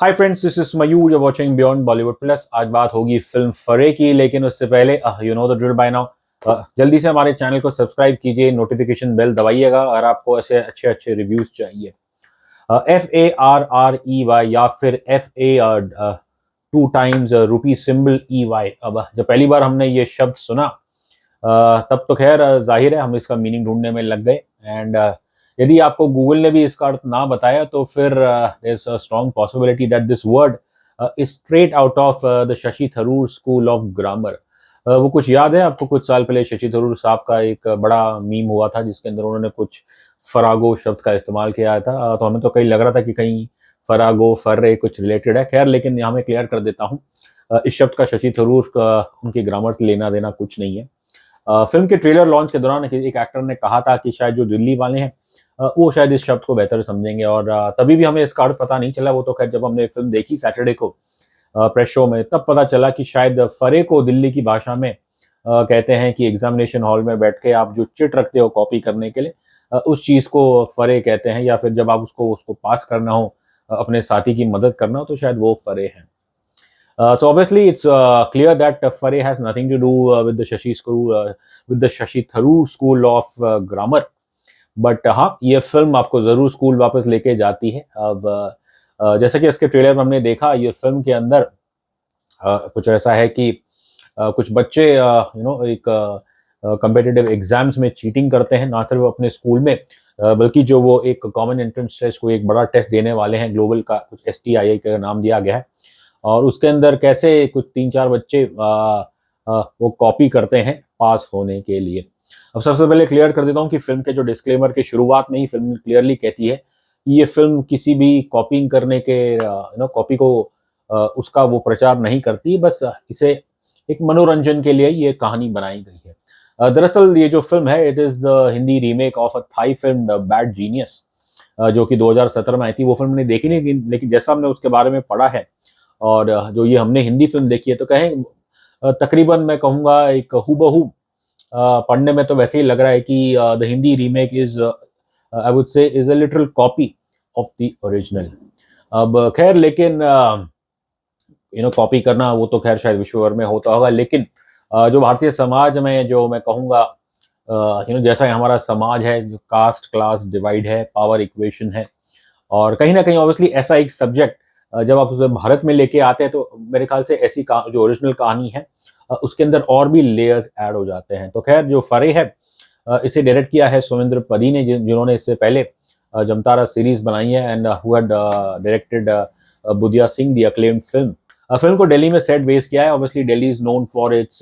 Hi friends, this is Mayur, you watching Beyond Bollywood Plus. आज बात होगी फिल्म फरे की, लेकिन उससे पहले you know the drill by now. जल्दी से हमारे चैनल को सब्सक्राइब कीजिए, नोटिफिकेशन बेल दबाइएगा अगर आपको ऐसे अच्छे अच्छे रिव्यूज चाहिए। FARREY या फिर FA 2 टाइम्स रूपी सिंबल EY। अब जब पहली बार हमने ये शब्द सुना तब तो खैर जाहिर है हम इसका मीनिंग ढूंढने में लग गए। एंड यदि आपको गूगल ने भी इसका अर्थ ना बताया तो फिर there is a strong possibility that this word is straight out of the Shashi Tharoor school of grammar. वो कुछ याद है आपको? कुछ साल पहले शशि थरूर साहब का एक बड़ा मीम हुआ था जिसके अंदर उन्होंने कुछ फरागो शब्द का इस्तेमाल किया था। तो हमें तो कहीं लग रहा था कि कहीं फरागो फर्रे कुछ रिलेटेड है। खैर, लेकिन यहाँ मैं क्लियर कर देता हूँ, इस शब्द का शशि थरूर का उनकी ग्रामर से लेना देना कुछ नहीं है। फिल्म के ट्रेलर लॉन्च के दौरान एक एक्टर ने कहा था कि शायद जो दिल्ली वाले हैं वो शायद इस शब्द को बेहतर समझेंगे, और तभी भी हमें इसका अर्थ पता नहीं चला। वो तो खैर जब हमने फिल्म देखी सैटरडे को प्रेस शो में, तब पता चला कि शायद फरे को दिल्ली की भाषा में कहते हैं कि एग्जामिनेशन हॉल में बैठ के आप जो चिट रखते हो कॉपी करने के लिए, उस चीज़ को फरे कहते हैं। या फिर जब आप उसको उसको पास करना हो, अपने साथी की मदद करना हो, तो शायद वो फरे हैं। So obviously, it's clear that Fare has nothing to do with the Shashi school, with the Shashi Tharoor school of grammar. But हाँ, ये फिल्म आपको जरूर स्कूल वापस लेके जाती है। अब जैसे कि इसके ट्रेलर में हमने देखा, ये फिल्म के अंदर कुछ ऐसा है कि कुछ बच्चे एक कम्पिटिटिव एग्जाम्स में चीटिंग करते हैं, ना सिर्फ अपने स्कूल में बल्कि जो वो एक कॉमन एंट्रेंस टेस्ट को एक बड़ा टेस्ट देने वाले हैं ग्लोबल का, कुछ STII का नाम दिया गया है। और उसके अंदर कैसे कुछ 3-4 बच्चे वो कॉपी करते हैं पास होने के लिए। अब सबसे पहले क्लियर कर देता हूँ कि फिल्म के जो डिस्क्लेमर की शुरुआत में ही फिल्म क्लियरली कहती है कि ये फिल्म किसी भी कॉपिंग करने के कॉपी को उसका वो प्रचार नहीं करती, बस इसे एक मनोरंजन के लिए ये कहानी बनाई गई है। दरअसल ये जो फिल्म है, it is the Hindi remake of a Thai film the Bad Genius, जो कि 2017 में आई थी। वो फिल्म मैंने देखी नहीं, लेकिन जैसा हमने उसके बारे में पढ़ा है और जो ये हमने हिंदी फिल्म देखी है, तो कहें तकरीबन मैं कहूँगा एक हूबहू पढ़ने में तो वैसे ही लग रहा है कि the Hindi remake is I would say is a little copy of the original. अब खैर, लेकिन कॉपी करना वो तो खैर शायद विश्व भर में होता होगा, लेकिन जो भारतीय समाज में जो मैं कहूँगा जैसा हमारा समाज है, जो कास्ट क्लास डिवाइड है, पावर इक्वेशन है, और कहीं ना कहीं ऑब्वियसली ऐसा एक सब्जेक्ट जब आप उसे भारत में लेके आते हैं तो मेरे ख्याल से ऐसी जो ओरिजिनल कहानी है उसके अंदर और भी लेयर्स ऐड हो जाते हैं। तो खैर, जो फरे है इसे डायरेक्ट किया है सोमेंद्र पदी ने, जिन्होंने इससे पहले जमतारा सीरीज बनाई है, and who had directed Budiya Singh the acclaimed film. Film को दिल्ली में सेट बेस किया है। Obviously Delhi is known for its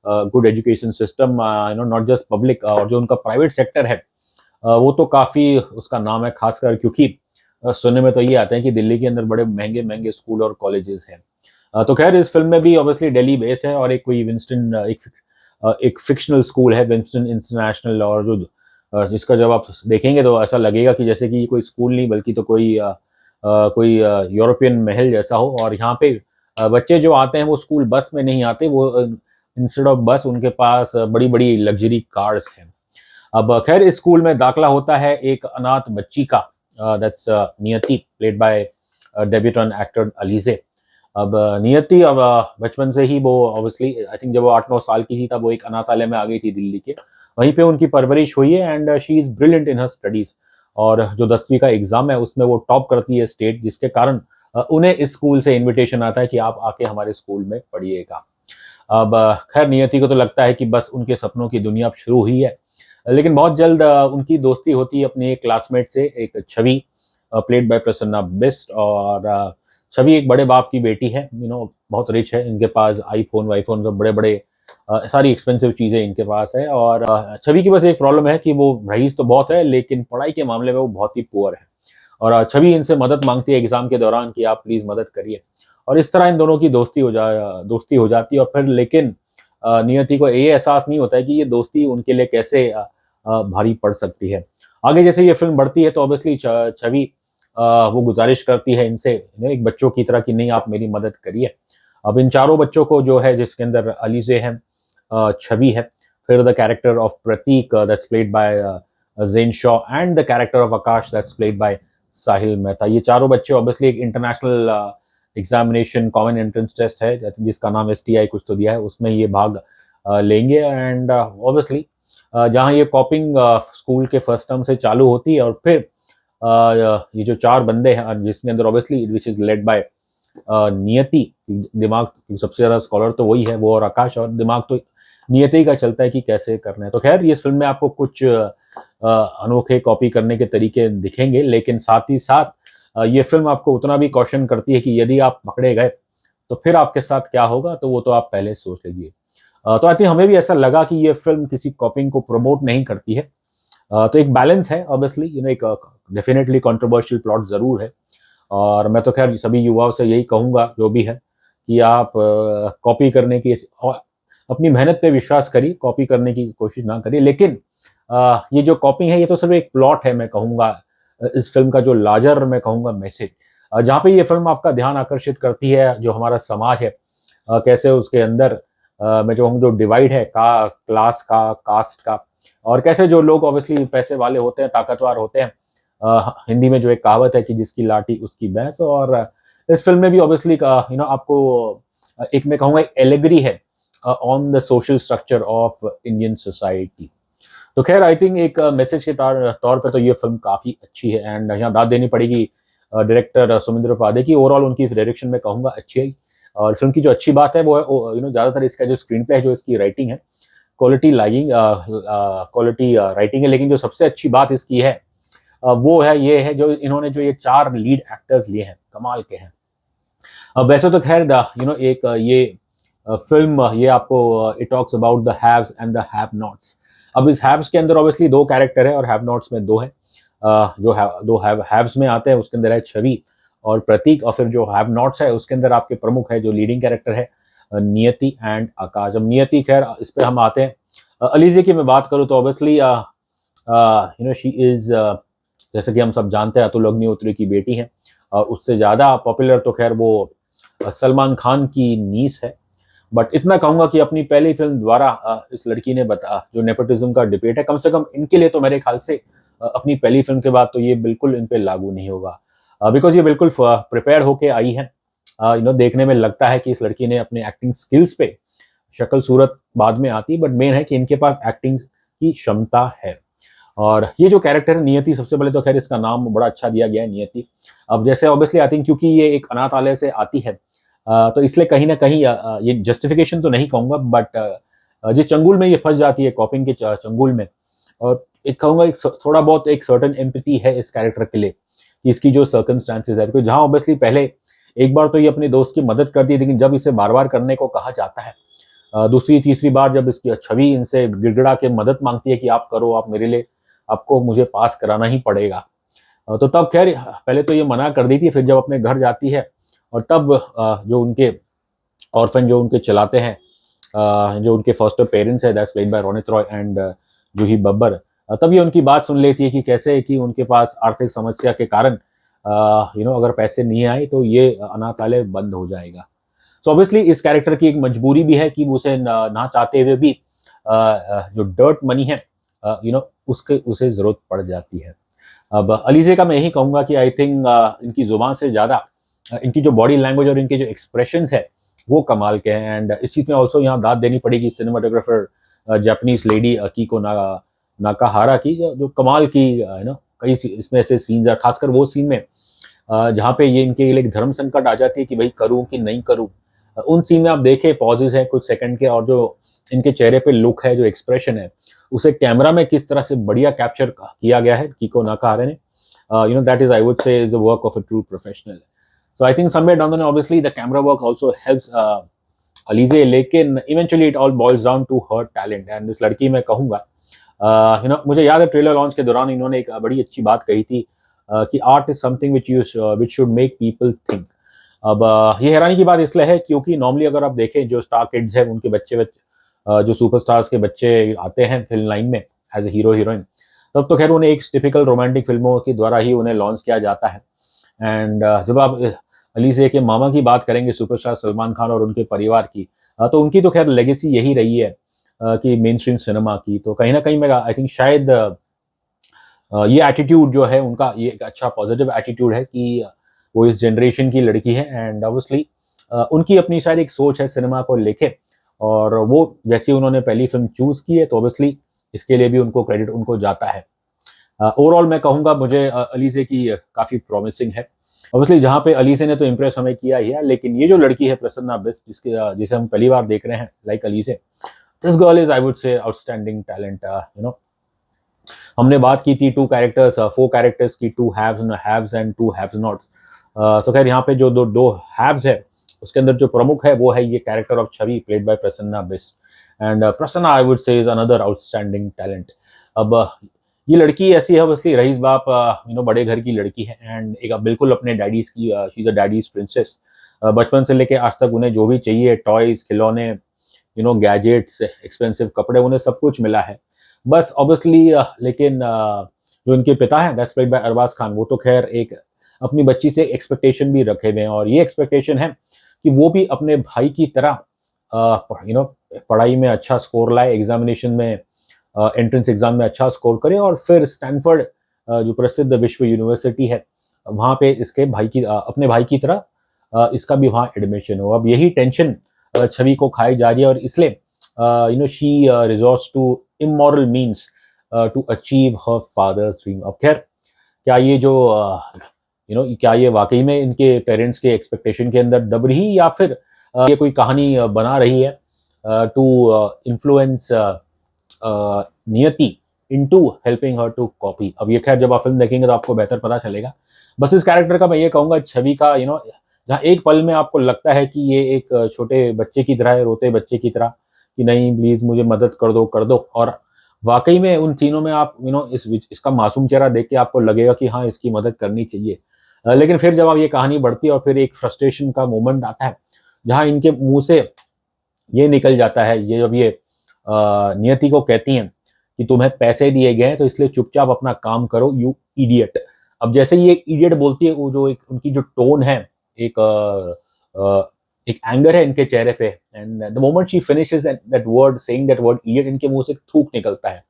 good education system, not just public, और जो उनका प्राइवेट सेक्टर है वो तो काफ़ी उसका नाम है, खासकर क्योंकि सुनने में तो ये आता है कि दिल्ली के अंदर बड़े महंगे महंगे स्कूल और कॉलेजेस हैं। तो खैर, इस फिल्म में भी ऑब्वियसली दिल्ली बेस है, और एक कोई विंस्टन एक फिक्शनल स्कूल है, विंस्टन इंटरनेशनल, और जो जिसका जब आप देखेंगे तो ऐसा लगेगा कि जैसे कि कोई स्कूल नहीं बल्कि तो कोई यूरोपियन महल जैसा हो। और यहाँ पे बच्चे जो आते हैं वो स्कूल बस में नहीं आते, वो इंस्टेड ऑफ बस उनके पास बड़ी बड़ी लग्जरी कार्स हैं। अब खैर, इस स्कूल में दाखिला होता है एक अनाथ बच्ची का, that's Niyati, played by debutante actor Alizeh. अब नियति अब बचपन से ही वो ऑब्वियसली आई थिंक जब वो 8-9 साल की थी तब वो एक अनाथालय में आ गई थी दिल्ली के। वहीं पे उनकी परवरिश हुई है, and she is brilliant in her studies. और जो 10वीं का एग्जाम है उसमें वो टॉप करती है स्टेट, जिसके कारण उन्हें इस स्कूल से इन्विटेशन आता है कि आप आके हमारे स्कूल में पढ़िएगा। अब खैर, नियति को तो लगता है कि बस उनके सपनों की दुनिया अब शुरू हुई है, लेकिन बहुत जल्द उनकी दोस्ती होती है अपने एक क्लासमेट से, एक छवि, प्लेड बाय प्रसन्ना बिस्ट। और छवि एक बड़े बाप की बेटी है, बहुत रिच है, इनके पास आईफोन वाईफोन सब बड़े बड़े सारी एक्सपेंसिव चीज़ें इनके पास है। और छवि की बस एक प्रॉब्लम है कि वो रईस तो बहुत है, लेकिन पढ़ाई के मामले में वो बहुत ही पुअर है। और छवि इनसे मदद मांगती है एग्जाम के दौरान कि आप प्लीज़ मदद करिए, और इस तरह इन दोनों की दोस्ती हो जाती है। और फिर लेकिन नियति को ये एहसास नहीं होता है कि ये दोस्ती उनके लिए कैसे भारी पड़ सकती है। आगे जैसे ये फिल्म बढ़ती है तो ऑब्वियसली छवि वो गुजारिश करती है इनसे, एक बच्चों की तरह, कि नहीं आप मेरी मदद करिए। अब इन चारों बच्चों को जो है, जिसके अंदर अलीजे हैं, छवि है, फिर the character of Prateek that's played by Jen Shaw, and the character of Aakash that's played by Sahil Mehta. ये चारों बच्चे ऑब्वियसली एक international examination common entrance test है जिसका नाम STI कुछ तो दिया है, उसमें ये भाग लेंगे। एंड ऑब्वियसली जहाँ ये कॉपिंग स्कूल के फर्स्ट टर्म से चालू होती है और फिर ये जो चार बंदे हैं जिसके अंदर obviously which is led by नियति, दिमाग सबसे ज़्यादा स्कॉलर तो वही है, वो और आकाश, और दिमाग तो नियति का चलता है कि कैसे करना है। तो खैर इस फिल्म में आपको कुछ अनोखे कॉपी करने के तरीके दिखेंगे, लेकिन साथ ही साथ ये फिल्म आपको उतना भी कॉशन करती है कि यदि आप पकड़े गए तो फिर आपके साथ क्या होगा, तो वो तो आप पहले सोच लीजिए। तो आई थिंक हमें भी ऐसा लगा कि ये फिल्म किसी कॉपिंग को प्रमोट नहीं करती है। तो एक बैलेंस है ऑब्वियसली, एक डेफिनेटली कंट्रोवर्शियल प्लॉट ज़रूर है। और मैं तो खैर सभी युवाओं से यही कहूँगा जो भी है कि आप कॉपी करने की और अपनी मेहनत पे विश्वास करिए, कॉपी करने की कोशिश ना करिए। लेकिन ये जो कॉपी है ये तो सिर्फ एक प्लॉट है, मैं कहूँगा इस फिल्म का जो लार्जर मैं कहूँगा मैसेज, जहाँ पे ये फिल्म आपका ध्यान आकर्षित करती है जो हमारा समाज है, कैसे उसके अंदर मैं जो जो डिवाइड है क्लास का, कास्ट का, और कैसे जो लोग ऑब्वियसली पैसे वाले होते हैं, ताकतवर होते हैं, हिंदी में जो एक कहावत है कि जिसकी लाठी उसकी भैंस। और इस फिल्म में भी ऑब्वियसली आपको एक मैं कहूँगा एक एलेगरी है on the social structure of Indian society. तो खैर आई थिंक एक मैसेज के तौर पे तो ये फिल्म काफ़ी अच्छी है। एंड यहाँ दाद देनी पड़ेगी डायरेक्टर सुमिंद्र उपाध्याय की, ओवरऑल उनकी डायरेक्शन में कहूँगा अच्छी है। और फिल्म की जो अच्छी बात है वो है ज़्यादातर इसका जो स्क्रीन प्ले है, जो इसकी राइटिंग है, क्वालिटी राइटिंग है। लेकिन जो सबसे अच्छी बात इसकी है वो है ये है जो इन्होंने जो ये 4 लीड एक्टर्स लिए हैं, कमाल के हैं। अब वैसे तो खैर एक ये फिल्म ये आपको it talks about the haves and the have nots. अब इस हैव्स के अंदर ऑब्वियसली 2 कैरेक्टर है और हैव नॉट्स में 2 है। जो दो हैव्स में आते हैं उसके अंदर है छवि और प्रतीक, और फिर जो हैव नॉट्स है उसके अंदर आपके प्रमुख है जो लीडिंग कैरेक्टर है नियति एंड आकाश। अब नियति खैर इस पे हम आते हैं। अलीज़े की मैं बात करूँ तो ऑब्वियसली शी इज़ जैसे कि हम सब जानते हैं अतुल अग्निहोत्री की बेटी है, और उससे ज़्यादा पॉपुलर तो खैर वो सलमान खान की नीस है। बट इतना कहूँगा कि अपनी पहली फिल्म द्वारा इस लड़की ने जो नेपोटिज्म का डिबेट है, कम से कम इनके लिए तो मेरे ख्याल से अपनी पहली फिल्म के बाद तो ये बिल्कुल इन पे लागू नहीं होगा, बिकॉज ये बिल्कुल प्रिपेयर होके आई है। देखने में लगता है कि इस लड़की ने अपने एक्टिंग स्किल्स पे, शक्ल सूरत बाद में आती, बट मेन है कि इनके पास एक्टिंग की क्षमता है। और ये जो कैरेक्टर है नियति, सबसे पहले तो खैर इसका नाम बड़ा अच्छा दिया गया है नियति। अब जैसे ऑब्वियसली आई थिंक क्योंकि ये एक अनाथालय से आती है, तो इसलिए कहीं ना कहीं ये जस्टिफिकेशन तो नहीं कहूँगा, बट जिस चंगुल में ये फंस जाती है, कॉपिंग के चंगुल में, और एक कहूँगा एक थोड़ा बहुत एक सर्टन एम्पैथी है इस कैरेक्टर के लिए कि इसकी जो सर्कमस्टांसेस है, जहाँ ऑब्वियसली पहले एक बार तो ये अपने दोस्त की मदद करती है, लेकिन जब इसे बार बार करने को कहा जाता है, दूसरी तीसरी बार जब इसकी छवि इनसे गिड़गिड़ा के मदद मांगती है कि आप करो, आप मेरे लिए, आपको मुझे पास कराना ही पड़ेगा, तो तब खैर पहले तो ये मना कर दी थी। फिर जब अपने घर जाती है और तब जो उनके ऑर्फन जो उनके चलाते हैं, जो उनके फॉस्टर पेरेंट्स है, that's played by Ronit Roy and Juhi Babbar, तब ये उनकी बात सुन लेती है कि कैसे कि उनके पास आर्थिक समस्या के कारण अगर पैसे नहीं आए तो ये अनाथालय बंद हो जाएगा। सो ऑब्वियसली इस कैरेक्टर की एक मजबूरी भी है कि उसे ना चाहते हुए भी जो डर्ट मनी है उसे जरूरत पड़ जाती है। अब अलीज़े का मैं यही कहूँगा कि आई थिंक इनकी जुबान से ज़्यादा इनकी जो बॉडी लैंग्वेज और इनके जो एक्सप्रेशंस है वो कमाल के हैं। एंड इस चीज़ में ऑल्सो यहाँ दाद देनी पड़ेगी सिनेमाटोग्राफर जापानीज लेडी अकीको नाकाहारा की, जो कमाल की कई इसमें ऐसे सीन्स है, खासकर वो सीन में जहाँ पे ये इनके लिए धर्म संकट आ जाती है कि भाई करूँ कि नहीं करूँ। उन सीन में आप देखें पॉजेज है कुछ सेकंड के, और जो इनके चेहरे पे लुक है, जो एक्सप्रेशन है, उसे कैमरा में किस तरह से बढ़िया कैप्चर किया गया है कीको नाकाहारा ने, that is I would say is the work of a true professional. So I think somewhere down the line obviously the camera work also helps Alizeh, लेकिन eventually it all boils down to her talent. And इस लड़की मैं कहूँगा मुझे याद है trailer launch के दौरान इन्होंने एक बड़ी अच्छी बात कही थी कि art is something which should make people think. अब ये हैरानी की बात इसलिए है क्योंकि नॉर्मली अगर आप देखें जो स्टार किड्स हैं उनके बच्चे जो सुपरस्टार्स के बच्चे आते हैं फिल्म लाइन में एज ए हीरो हीरोइन, तब तो खैर उन्हें एक टिपिकल रोमांटिक फिल्मों के द्वारा ही उन्हें लॉन्च किया जाता है। एंड जब आप अलीज़े के मामा की बात करेंगे सुपरस्टार सलमान खान और उनके परिवार की, तो उनकी तो खैर लेगेसी यही रही है कि मेन स्ट्रीम सिनेमा की। तो कहीं ना कहीं मैं आई थिंक शायद ये एटीट्यूड जो है उनका, ये एक अच्छा पॉजिटिव एटीट्यूड है कि वो इस जनरेशन की लड़की है एंड ऑब्वियसली उनकी अपनी शायद एक सोच है सिनेमा को लेके, और वो जैसी उन्होंने पहली फिल्म चूज की है तो ऑब्वियसली इसके लिए भी उनको क्रेडिट उनको जाता है। ओवरऑल मैं कहूँगा मुझे अलीज़े की काफ़ी प्रॉमिसिंग है। ऑब्वियसली जहाँ पे अलीज़े ने तो इम्प्रेस हमें किया ही है, लेकिन ये जो लड़की है प्रसन्ना बिष्ट जिसे हम पहली बार देख रहे हैं like Alizeh, this girl is I would say outstanding talent. हमने बात की थी टू कैरेक्टर्स, फोर कैरेक्टर्स की, two haves and two haves nots. तो खैर यहाँ पे जो दो हैव्स है उसके अंदर जो प्रमुख है वो है ये character of Chhavi played by Prasanna Bisht, and Prasanna I would say is another outstanding talent. अब ये लड़की ऐसी है, ऑब्वियसली रईस बाप बड़े घर की लड़की है एंड एक बिल्कुल अपने डैडीज की, she is a daddies princess. बचपन से लेके आज तक उन्हें जो भी चाहिए, टॉयज, खिलौने, गैजेट्स, एक्सपेंसिव कपड़े, उन्हें सब कुछ मिला है। बस ऑब्वियसली लेकिन जो इनके पिता हैं that's played by Arbaaz Khan, वो तो खैर एक अपनी बच्ची से एक्सपेक्टेशन भी रखे हुए हैं, और ये एक्सपेक्टेशन है कि वो भी अपने भाई की तरह पढ़ाई में अच्छा स्कोर लाए, एग्जामिनेशन में एंट्रेंस एग्जाम में अच्छा स्कोर करे, और फिर स्टैनफोर्ड जो प्रसिद्ध विश्व यूनिवर्सिटी है वहाँ पे इसके भाई की अपने भाई की तरह इसका भी वहाँ एडमिशन हो। अब यही टेंशन छवि को खाई जा रही है, और इसलिए she resorts to immoral means to achieve her father's dream. अब खैर क्या ये जो क्या ये वाकई में इनके पेरेंट्स के एक्सपेक्टेशन के अंदर दब रही, या फिर ये कोई कहानी बना रही है to influence Niyati into helping her to copy. अब ये खैर जब आप फिल्म देखेंगे तो आपको बेहतर पता चलेगा। बस इस कैरेक्टर का मैं ये कहूँगा, छवि का जहाँ एक पल में आपको लगता है कि ये एक छोटे बच्चे की तरह है, रोते बच्चे की तरह, कि नहीं प्लीज मुझे मदद कर दो, और वाकई में उन सीनों में आप इसका मासूम चेहरा देख के आपको लगेगा कि हाँ इसकी मदद करनी चाहिए। लेकिन फिर जब आप ये कहानी बढ़ती है और फिर एक फ्रस्ट्रेशन का मोमेंट आता है जहाँ इनके मुंह से ये निकल जाता है, ये जब ये नियति को कहती हैं कि तुम्हें पैसे दिए गए हैं तो इसलिए चुपचाप अपना काम करो यू इडियट। अब जैसे ये इडियट बोलती है, वो जो एक उनकी जो टोन है, एक एक एंगर है इनके चेहरे पे, and the moment she finishes that word, saying that word idiot, इनके मुंह से थूक निकलता है।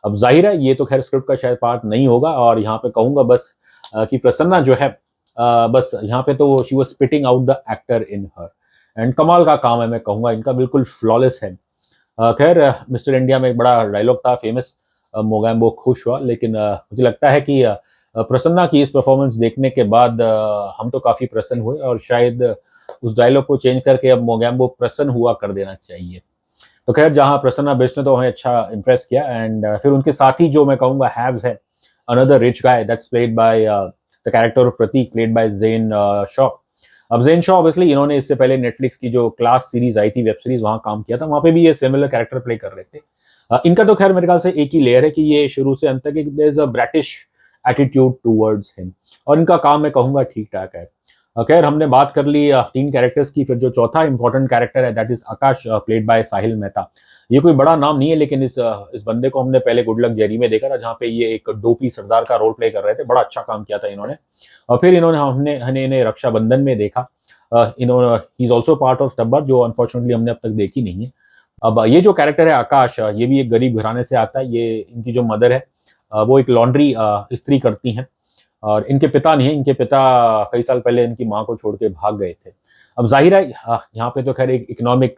अब जाहिर है ये तो खैर स्क्रिप्ट का शायद पार्ट नहीं होगा, और यहाँ पे कहूंगा बस कि प्रसन्ना जो है बस यहाँ पे तो she was spitting out the actor in her, and कमाल का काम है, मैं कहूंगा इनका बिल्कुल फ्लॉलेस है। खैर मिस्टर इंडिया में एक बड़ा डायलॉग था फेमस, मोगैम्बो खुश हुआ, लेकिन मुझे लगता है कि प्रसन्ना की इस परफॉर्मेंस देखने के बाद हम तो काफ़ी प्रसन्न हुए, और शायद उस डायलॉग को चेंज करके अब मोगैम्बो प्रसन्न हुआ कर देना चाहिए। तो खैर जहाँ प्रसन्ना बिष्ट ने तो हमें अच्छा इम्प्रेस किया, एंड फिर उनके साथ ही जो मैं कहूँगा हैव्स है, another rich guy that's played by the character of Prateek played by Zane Shaw. अब ज़ेन शॉ ऑब्वियसली इन्होंने इससे पहले नेटफ्लिक्स की जो क्लास सीरीज आई थी, वेब सीरीज, वहाँ काम किया था, वहाँ पे भी ये सिमिलर कैरेक्टर प्ले कर रहे थे। इनका तो खैर मेरे ख्याल से एक ही लेयर है कि ये शुरू से अंत तक there is a British attitude towards him, और इनका काम मैं कहूँगा ठीक ठाक है। खैर हमने बात कर ली तीन कैरेक्टर्स की, फिर जो चौथा इंपॉर्टेंट कैरेक्टर है that is Aakash played by Sahil Mehta. ये कोई बड़ा नाम नहीं है, लेकिन इस बंदे को हमने पहले गुड लक जेरी में देखा था, जहाँ पे ये एक डोपी सरदार का रोल प्ले कर रहे थे, बड़ा अच्छा काम किया था इन्होंने। और फिर हमने इन्हें रक्षाबंधन में देखा, इन्होंने he is also part of टब्बर, जो अनफॉर्चुनेटली हमने अब तक देखी नहीं है। अब ये जो कैरेक्टर है आकाश, ये भी एक गरीब घराने से आता है। ये इनकी जो मदर है वो एक लॉन्ड्री इस्त्री करती हैं, और इनके पिता नहीं है, इनके पिता कई साल पहले इनकी माँ को छोड़ के भाग गए थे। अब जाहिर है यहाँ पे तो खैर एक इकोनॉमिक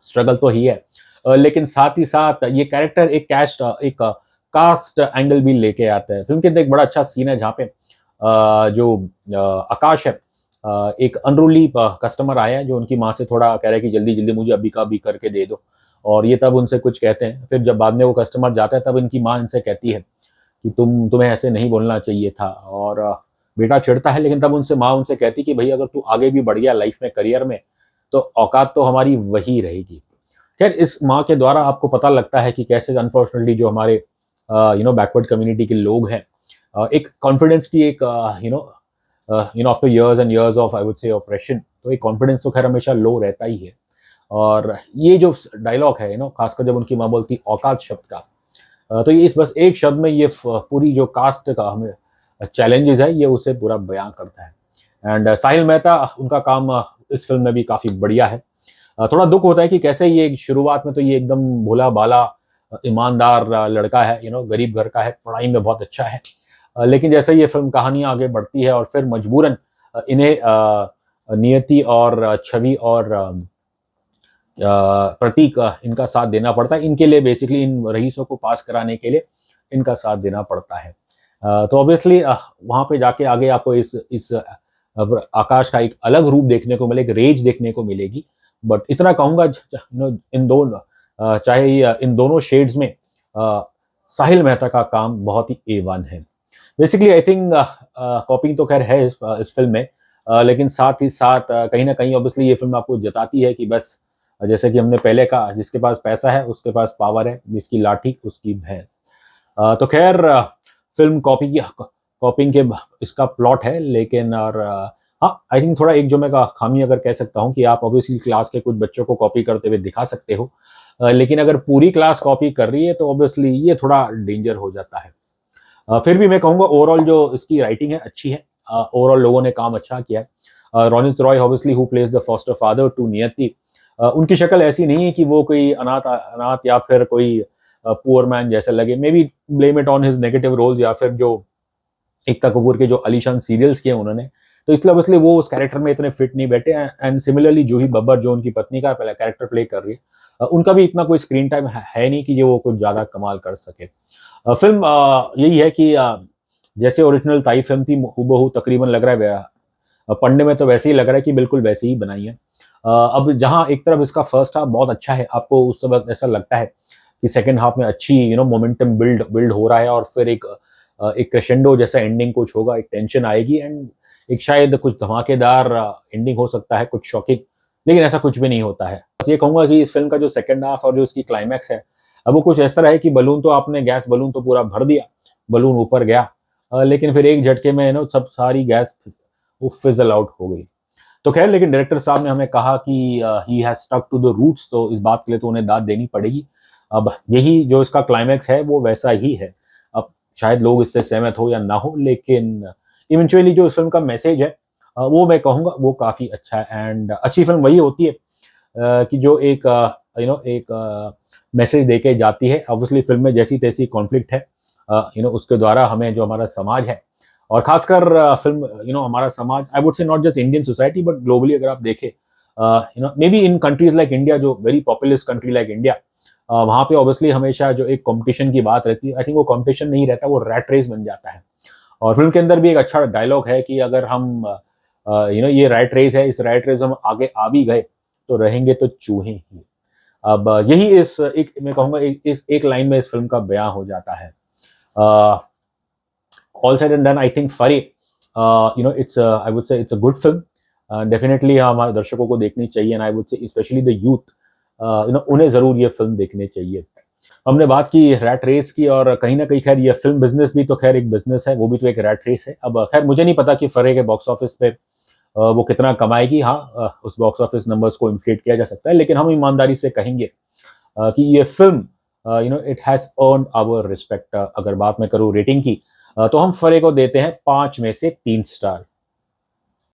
स्ट्रगल तो ही है, लेकिन साथ ही साथ ये कैरेक्टर एक कास्ट एंगल भी लेके आता है। फिल्म के अंदर एक बड़ा अच्छा सीन है जहाँ पे जो आकाश है, एक अनरूली कस्टमर आया है जो उनकी माँ से थोड़ा कह रहा है कि जल्दी जल्दी मुझे अभी का अभी करके दे दो, और ये तब उनसे कुछ कहते हैं। फिर जब बाद में वो कस्टमर जाता है तब इनकी माँ इनसे कहती है कि तुम्हें ऐसे नहीं बोलना चाहिए था, और बेटा चिढ़ता है, लेकिन तब माँ उनसे कहती कि भाई अगर तू आगे भी बढ़ गया लाइफ में, करियर में, तो औकात तो हमारी वही रहेगी। खैर इस माँ के द्वारा आपको पता लगता है कि कैसे अनफॉर्चुनेटली जो हमारे बैकवर्ड कम्युनिटी के लोग हैं, एक कॉन्फिडेंस की एक after years and years of I would से ऑपरेशन, तो एक कॉन्फिडेंस तो खैर हमेशा लो रहता ही है। और ये जो डायलॉग है खासकर जब उनकी माँ बोलती औकात शब्द का, तो ये इस बस एक शब्द में ये पूरी जो कास्ट का हमें चैलेंजेस है ये उसे पूरा बयां करता है। एंड साहिल मेहता, उनका काम इस फिल्म में भी काफ़ी बढ़िया है। थोड़ा दुख होता है कि कैसे ये शुरुआत में तो ये एकदम भोला बाला ईमानदार लड़का है, गरीब घर का है, पढ़ाई में बहुत अच्छा है। लेकिन जैसे ये फिल्म कहानी आगे बढ़ती है और फिर मजबूरन इन्हें नियति और छवि और प्रतीक इनका साथ देना पड़ता है। इनके लिए बेसिकली इन रईसों को पास कराने के लिए इनका साथ देना पड़ता है। तो ऑब्वियसली वहाँ पे जाके आगे आपको इस आकाश का एक अलग रूप देखने को मिलेगा, एक रेंज देखने को मिलेगी। बट इतना कहूँगा इन दोनों चाहे इन दोनों शेड्स में साहिल मेहता का काम बहुत ही A1 है। बेसिकली आई थिंक कॉपिंग तो खैर है इस फिल्म में, लेकिन साथ ही साथ कहीं ना कहीं ऑब्वियसली ये फिल्म आपको जताती है कि बस जैसे कि हमने पहले कहा, जिसके पास पैसा है उसके पास पावर है, जिसकी लाठी उसकी भैंस। तो खैर फिल्म कॉपिंग के इसका प्लॉट है, लेकिन और हाँ आई थिंक थोड़ा एक जो मैं खामी अगर कह सकता हूँ कि आप ऑब्वियसली क्लास के कुछ बच्चों को कॉपी करते हुए दिखा सकते हो, लेकिन अगर पूरी क्लास कॉपी कर रही है तो ऑब्वियसली ये थोड़ा डेंजर हो जाता है। फिर भी मैं कहूँगा ओवरऑल जो इसकी राइटिंग है अच्छी है, ओवरऑल लोगों ने काम अच्छा किया है। Ronit Roy obviously who plays the foster father to Niyati, उनकी शक्ल ऐसी नहीं है कि वो कोई अनाथ या फिर कोई पुअर मैन जैसे लगे। May be blame it on his negative roles या फिर जो एकता कपूर के जो अलीशान सीरियल्स किए उन्होंने, तो इसलिए ऑब्वियसली वो उस कैरेक्टर में इतने फिट नहीं बैठे। एंड सिमिलरली जूही बब्बर जो उनकी पत्नी का पहला कैरेक्टर प्ले कर रही है, उनका भी इतना कोई स्क्रीन टाइम है नहीं कि वो कुछ ज्यादा कमाल कर सके। फिल्म यही है कि जैसे ओरिजिनल ताई फिल्म थी हूबहू तकरीबन लग रहा है, पढ़ने में तो वैसे ही लग रहा है कि बिल्कुल वैसे ही बनाई है। अब जहाँ एक तरफ इसका फर्स्ट हाफ बहुत अच्छा है, आपको उस वक्त ऐसा लगता है कि सेकेंड हाफ में अच्छी मोमेंटम बिल्ड हो रहा है और फिर एक क्रेशेंडो जैसा एंडिंग कुछ होगा, एक टेंशन आएगी एंड एक शायद कुछ धमाकेदार एंडिंग हो सकता है, कुछ शॉकिंग, लेकिन ऐसा कुछ भी नहीं होता है। बस ये कहूंगा कि इस फिल्म का जो सेकेंड हाफ और जो इसकी क्लाइमैक्स है, अब वो कुछ इस तरह है कि बलून तो आपने गैस बलून तो पूरा भर दिया, बलून ऊपर गया, लेकिन फिर एक झटके में सब सारी गैस वो फिजल आउट हो गई। तो खैर लेकिन डायरेक्टर साहब ने हमें कहा कि he has stuck to the roots, तो इस बात के लिए तो उन्हें दाद देनी पड़ेगी। अब यही जो इसका क्लाइमैक्स है वो वैसा ही है। अब शायद लोग इससे सहमत हो या ना हो, लेकिन इवेंचुअली जो इस फिल्म का मैसेज है वो मैं कहूँगा वो काफ़ी अच्छा है। एंड अच्छी फिल्म वही होती है कि जो एक एक मैसेज देके जाती है। ऑब्वियसली फिल्म में जैसी तैसी कॉन्फ्लिक्ट है उसके द्वारा हमें जो हमारा समाज है, और खासकर फिल्म हमारा समाज, I would say not just Indian society but globally अगर आप देखें, may be in countries like India, जो very populous country like India, वहाँ पे ऑब्वियसली हमेशा जो एक कंपटीशन की बात रहती है, आई थिंक वो कंपटीशन नहीं रहता, वो रैट रेस बन जाता है। और फिल्म के अंदर भी एक अच्छा डायलॉग है कि अगर हम ये रैट रेस है, इस रैट रेस हम आगे आ भी गए तो रहेंगे तो चूहे ही। अब यही इस एक मैं कहूँगा इस एक लाइन में इस फिल्म का बयां हो जाता है। All said and done, I think फरी it's I would say it's a good film. Definitely हमारे दर्शकों को देखनी चाहिए and I would say specially the youth, उन्हें जरूर ये फिल्म देखनी चाहिए। हमने बात की रैट रेस की, और कहीं ना कहीं खैर ये फिल्म बिजनेस भी तो खैर एक बिजनेस है, वो भी तो एक रैट रेस है। अब खैर मुझे नहीं पता कि फरे के बॉक्स ऑफिस पे वो कितना कमाएगी। हाँ, उस बॉक्स ऑफिस नंबर्स को इन्फ्लेट किया जा सकता है, लेकिन हम ईमानदारी से कहेंगे कि ये film it has earn our respect. अगर बात मैं करूँ रेटिंग की, तो हम फरे को देते हैं 5 में से 3 स्टार।